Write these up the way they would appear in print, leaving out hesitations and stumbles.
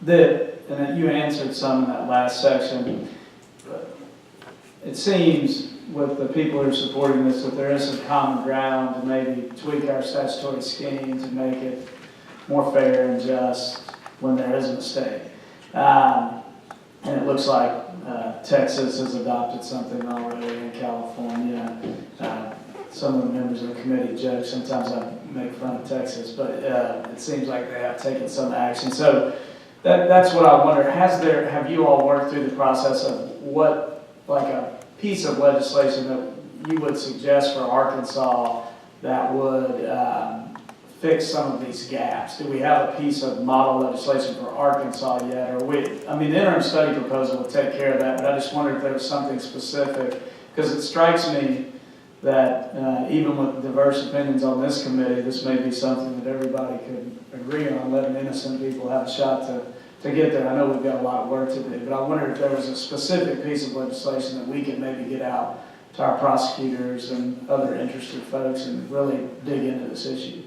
And then you answered some in that last section, but it seems with the people who are supporting this that there is some common ground to maybe tweak our statutory scheme to make it more fair and just when there is a mistake. And it looks like Texas has adopted something already in California. Some of the members of the committee joke, sometimes I make fun of Texas, but it seems like they have taken some action. So that's what I wonder. Have you all worked through the process of what, like a piece of legislation that you would suggest for Arkansas that would fix some of these gaps? Do we have a piece of model legislation for Arkansas yet? Or the interim study proposal would take care of that, but I just wondered if there was something specific, because it strikes me that even with diverse opinions on this committee, this may be something that everybody could agree on, letting innocent people have a shot to get there. I know we've got a lot of work to do, but I wondered if there was a specific piece of legislation that we could maybe get out to our prosecutors and other interested folks and really dig into this issue.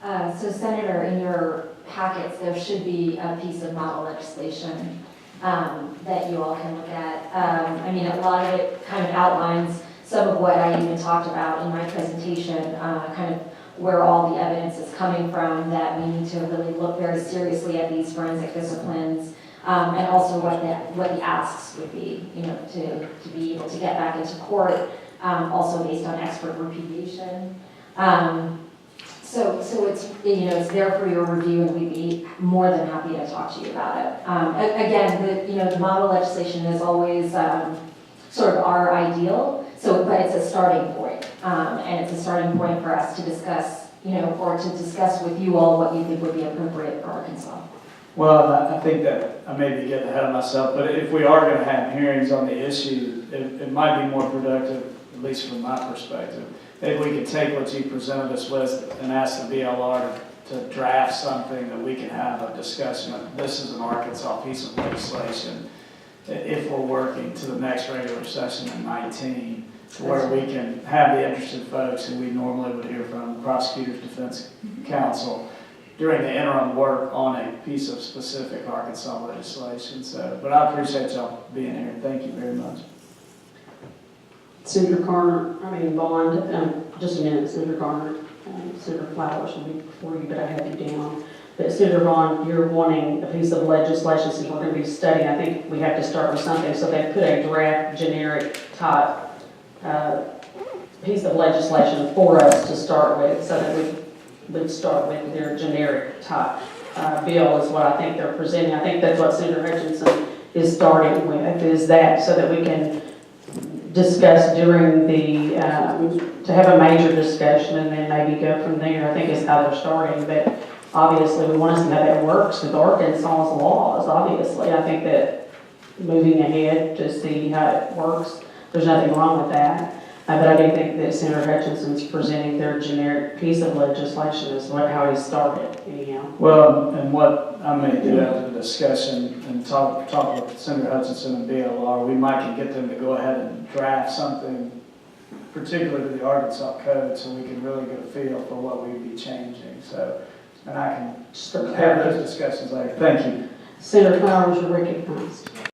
So Senator, in your packets, there should be a piece of model legislation that you all can look at. A lot of it kind of outlines some of what I even talked about in my presentation, kind of where all the evidence is coming from, that we need to really look very seriously at these forensic disciplines, and also what the asks would be, to be able to get back into court, also based on expert repudiation. So it's it's there for your review, and we'd be more than happy to talk to you about it. Again, the model legislation is always sort of our ideal. But it's a starting point, and it's a starting point for us to discuss, or to discuss with you all what you think would be appropriate for Arkansas. Well, I think that I may be getting ahead of myself, but if we are going to have hearings on the issue, it might be more productive, at least from my perspective, if we could take what you presented us with and ask the BLR to draft something that we can have a discussion of. This is an Arkansas piece of legislation, if we're working to the next regular session in 19, where we can have the interested folks who we normally would hear from, prosecutors, defense counsel, during the interim work on a piece of specific Arkansas legislation. But I appreciate y'all being here. Thank you very much. Senator Bond, just a minute, Senator Garner. Senator Flowers will be before you, but I have you down. But Senator Bond, you're wanting a piece of legislation, since we're going to be studying. I think we have to start with something. So they put a draft generic type piece of legislation for us to start with, so that we would start with their generic type bill is what I think they're presenting. I think that's what Senator Hutchinson is starting with, is that, so that we can discuss during the, to have a major discussion and then maybe go from there. I think is how they're starting, but obviously we want to see how that works with Arkansas's laws. Obviously, I think that moving ahead to see how it works, there's nothing wrong with that. But I do think that Senator Hutchinson's presenting their generic piece of legislation is how he started, anyhow. Well, and what I may do after the discussion and talk with Senator Hutchinson and BLR, we might can get them to go ahead and draft something particular to the Arkansas code, so we can really get a feel for what we'd be changing. So, and I can have those discussions later. Thank you. Senator Flowers, you're recognized.